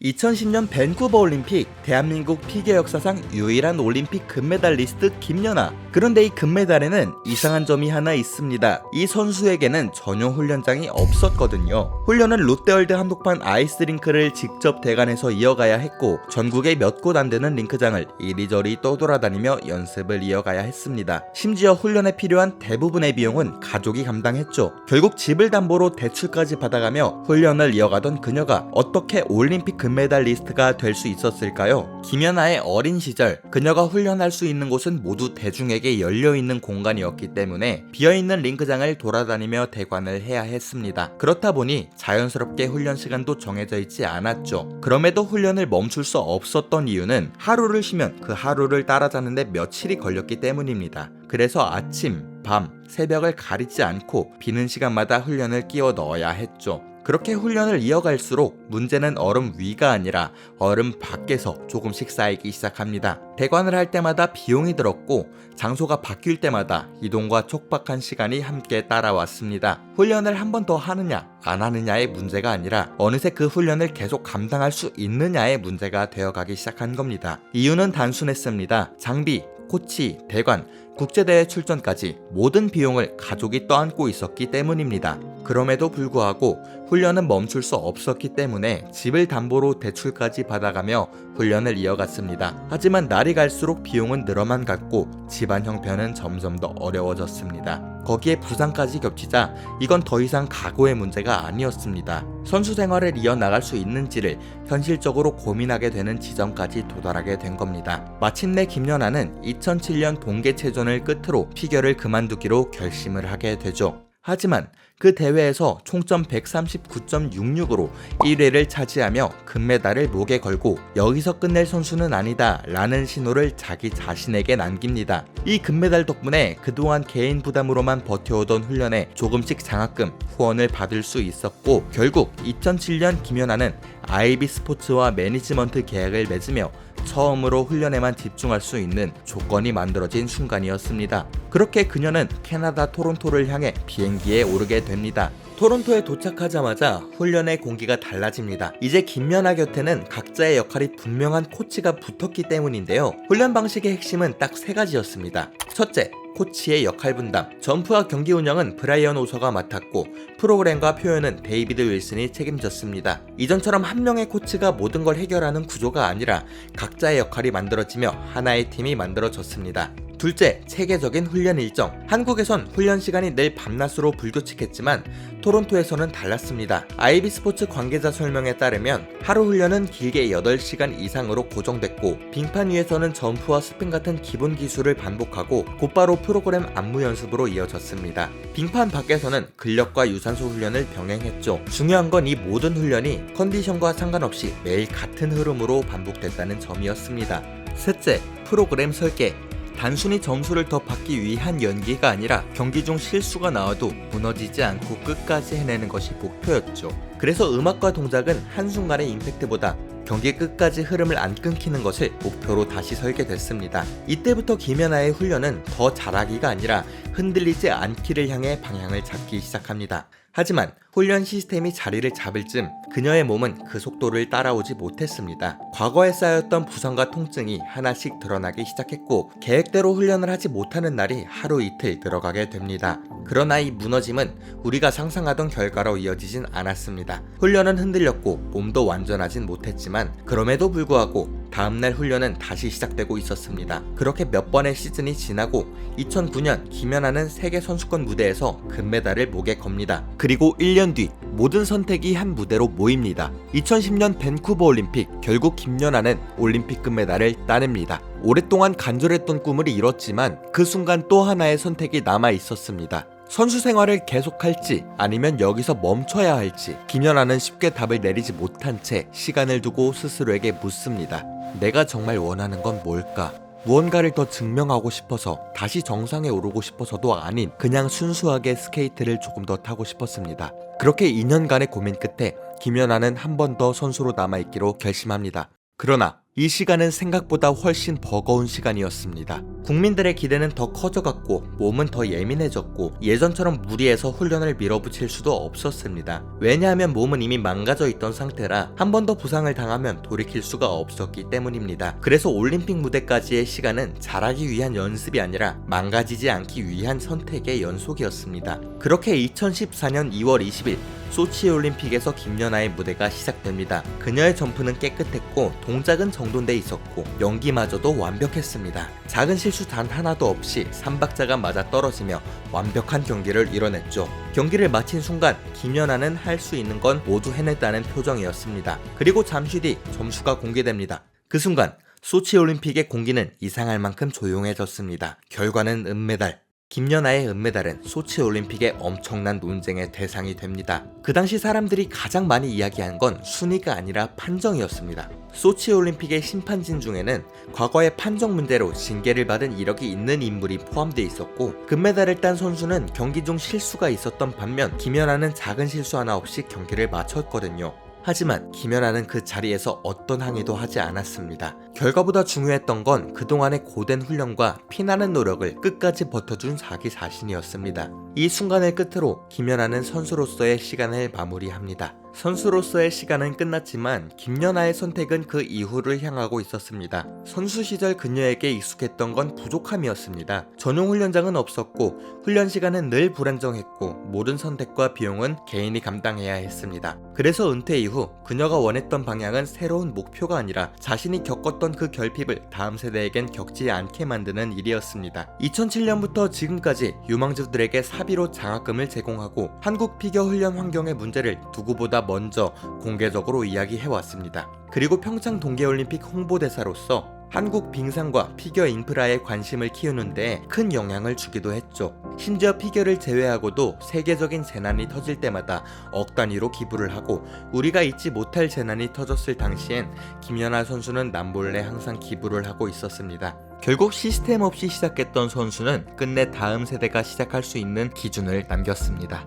2010년 밴쿠버 올림픽, 대한민국 피겨 역사상 유일한 올림픽 금메달리스트 김연아. 그런데 이 금메달에는 이상한 점이 하나 있습니다. 이 선수에게는 전용 훈련장이 없었거든요. 훈련은 롯데월드 한복판 아이스링크를 직접 대관해서 이어가야 했고, 전국에 몇 곳 안 되는 링크장을 이리저리 떠돌아다니며 연습을 이어가야 했습니다. 심지어 훈련에 필요한 대부분의 비용은 가족이 감당했죠. 결국 집을 담보로 대출까지 받아가며 훈련을 이어가던 그녀가 어떻게 올림픽 금메달리스트가 될 수 있었을까요? 김연아의 어린 시절, 그녀가 훈련할 수 있는 곳은 모두 대중에게 열려있는 공간이었기 때문에 비어있는 링크장을 돌아다니며 대관을 해야 했습니다. 그렇다 보니 자연스럽게 훈련 시간도 정해져 있지 않았죠. 그럼에도 훈련을 멈출 수 없었던 이유는 하루를 쉬면 그 하루를 따라자는데 며칠이 걸렸기 때문입니다. 그래서 아침, 밤, 새벽을 가리지 않고 비는 시간마다 훈련을 끼워 넣어야 했죠. 그렇게 훈련을 이어갈수록 문제는 얼음 위가 아니라 얼음 밖에서 조금씩 쌓이기 시작합니다. 대관을 할 때마다 비용이 들었고, 장소가 바뀔 때마다 이동과 촉박한 시간이 함께 따라왔습니다. 훈련을 한 번 더 하느냐 안 하느냐의 문제가 아니라 어느새 그 훈련을 계속 감당할 수 있느냐의 문제가 되어가기 시작한 겁니다. 이유는 단순했습니다. 장비, 코치, 대관, 국제대회 출전까지 모든 비용을 가족이 떠안고 있었기 때문입니다. 그럼에도 불구하고 훈련은 멈출 수 없었기 때문에 집을 담보로 대출까지 받아가며 훈련을 이어갔습니다. 하지만 날이 갈수록 비용은 늘어만 갔고 집안 형편은 점점 더 어려워졌습니다. 거기에 부상까지 겹치자 이건 더 이상 각오의 문제가 아니었습니다. 선수 생활을 이어나갈 수 있는지를 현실적으로 고민하게 되는 지점까지 도달하게 된 겁니다. 마침내 김연아는 2007년 동계체전을 끝으로 피겨를 그만두기로 결심을 하게 되죠. 하지만 그 대회에서 총점 139.66으로 1위를 차지하며 금메달을 목에 걸고 여기서 끝낼 선수는 아니다 라는 신호를 자기 자신에게 남깁니다. 이 금메달 덕분에 그동안 개인 부담으로만 버텨오던 훈련에 조금씩 장학금, 후원을 받을 수 있었고, 결국 2007년 김연아는 IB 스포츠와 매니지먼트 계약을 맺으며 처음으로 훈련에만 집중할 수 있는 조건이 만들어진 순간이었습니다. 그렇게 그녀는 캐나다 토론토를 향해 비행기에 오르게 됩니다. 토론토에 도착하자마자 훈련의 공기가 달라집니다. 이제 김연아 곁에는 각자의 역할이 분명한 코치가 붙었기 때문인데요. 훈련 방식의 핵심은 딱 세 가지였습니다. 첫째, 코치의 역할 분담. 점프와 경기 운영은 브라이언 오서가 맡았고, 프로그램과 표현은 데이비드 윌슨이 책임졌습니다. 이전처럼 한 명의 코치가 모든 걸 해결하는 구조가 아니라 각자의 역할이 만들어지며 하나의 팀이 만들어졌습니다. 둘째, 체계적인 훈련 일정. 한국에선 훈련 시간이 늘 밤낮으로 불규칙했지만 토론토에서는 달랐습니다. IB 스포츠 관계자 설명에 따르면 하루 훈련은 길게 8시간 이상으로 고정됐고, 빙판 위에서는 점프와 스핀 같은 기본 기술을 반복하고 곧바로 프로그램 안무 연습으로 이어졌습니다. 빙판 밖에서는 근력과 유산소 훈련을 병행했죠. 중요한 건 이 모든 훈련이 컨디션과 상관없이 매일 같은 흐름으로 반복됐다는 점이었습니다. 셋째, 프로그램 설계. 단순히 점수를 더 받기 위한 연기가 아니라 경기 중 실수가 나와도 무너지지 않고 끝까지 해내는 것이 목표였죠. 그래서 음악과 동작은 한순간의 임팩트보다 경기 끝까지 흐름을 안 끊기는 것을 목표로 다시 설계됐습니다. 이때부터 김연아의 훈련은 더 잘하기가 아니라 흔들리지 않기를 향해 방향을 잡기 시작합니다. 하지만 훈련 시스템이 자리를 잡을 즈음 그녀의 몸은 그 속도를 따라오지 못했습니다. 과거에 쌓였던 부상과 통증이 하나씩 드러나기 시작했고, 계획대로 훈련을 하지 못하는 날이 하루 이틀 늘어가게 됩니다. 그러나 이 무너짐은 우리가 상상하던 결과로 이어지진 않았습니다. 훈련은 흔들렸고 몸도 완전하진 못했지만 그럼에도 불구하고 다음날 훈련은 다시 시작되고 있었습니다. 그렇게 몇 번의 시즌이 지나고 2009년 김연아는 세계 선수권 무대에서 금메달을 목에 겁니다. 그리고 1년 뒤 모든 선택이 한 무대로 모입니다. 2010년 밴쿠버 올림픽, 결국 김연아는 올림픽 금메달을 따냅니다. 오랫동안 간절했던 꿈을 이뤘지만 그 순간 또 하나의 선택이 남아 있었습니다. 선수 생활을 계속할지 아니면 여기서 멈춰야 할지. 김연아는 쉽게 답을 내리지 못한 채 시간을 두고 스스로에게 묻습니다. 내가 정말 원하는 건 뭘까? 무언가를 더 증명하고 싶어서, 다시 정상에 오르고 싶어서도 아닌 그냥 순수하게 스케이트를 조금 더 타고 싶었습니다. 그렇게 2년간의 고민 끝에 김연아는 한 번 더 선수로 남아있기로 결심합니다. 그러나 이 시간은 생각보다 훨씬 버거운 시간이었습니다. 국민들의 기대는 더 커져갔고 몸은 더 예민해졌고 예전처럼 무리해서 훈련을 밀어붙일 수도 없었습니다. 왜냐하면 몸은 이미 망가져 있던 상태라 한 번 더 부상을 당하면 돌이킬 수가 없었기 때문입니다. 그래서 올림픽 무대까지의 시간은 잘하기 위한 연습이 아니라 망가지지 않기 위한 선택의 연속이었습니다. 그렇게 2014년 2월 20일 소치 올림픽에서 김연아의 무대가 시작됩니다. 그녀의 점프는 깨끗했고 동작은 정돈돼 있었고 연기마저도 완벽했습니다. 작은 실수 단 하나도 없이 3박자가 맞아 떨어지며 완벽한 경기를 이뤄냈죠. 경기를 마친 순간 김연아는 할 수 있는 건 모두 해냈다는 표정이었습니다. 그리고 잠시 뒤 점수가 공개됩니다. 그 순간 소치 올림픽의 공기는 이상할 만큼 조용해졌습니다. 결과는 은메달. 김연아의 은메달은 소치 올림픽의 엄청난 논쟁의 대상이 됩니다. 그 당시 사람들이 가장 많이 이야기한 건 순위가 아니라 판정이었습니다. 소치 올림픽의 심판진 중에는 과거의 판정 문제로 징계를 받은 이력이 있는 인물이 포함되어 있었고 금메달을 딴 선수는 경기 중 실수가 있었던 반면 김연아는 작은 실수 하나 없이 경기를 마쳤거든요. 하지만 김연아는 그 자리에서 어떤 항의도 하지 않았습니다. 결과보다 중요했던 건 그동안의 고된 훈련과 피나는 노력을 끝까지 버텨준 자기 자신이었습니다. 이 순간을 끝으로 김연아는 선수로서의 시간을 마무리합니다. 선수로서의 시간은 끝났지만 김연아의 선택은 그 이후를 향하고 있었습니다. 선수 시절 그녀에게 익숙했던 건 부족함이었습니다. 전용 훈련장은 없었고 훈련 시간은 늘 불안정했고 모든 선택과 비용은 개인이 감당해야 했습니다. 그래서 은퇴 이후 그녀가 원했던 방향은 새로운 목표가 아니라 자신이 겪었던 그 결핍을 다음 세대에겐 겪지 않게 만드는 일이었습니다. 2007년부터 지금까지 유망주들에게 사비로 장학금을 제공하고 한국 피겨 훈련 환경의 문제를 누구보다 먼저 공개적으로 이야기해왔습니다. 그리고 평창 동계올림픽 홍보대사로서 한국 빙상과 피겨 인프라에 관심을 키우는 데 큰 영향을 주기도 했죠. 심지어 피겨를 제외하고도 세계적인 재난이 터질 때마다 억 단위로 기부를 하고 우리가 잊지 못할 재난이 터졌을 당시엔 김연아 선수는 남몰래 항상 기부를 하고 있었습니다. 결국 시스템 없이 시작했던 선수는 끝내 다음 세대가 시작할 수 있는 기준을 남겼습니다.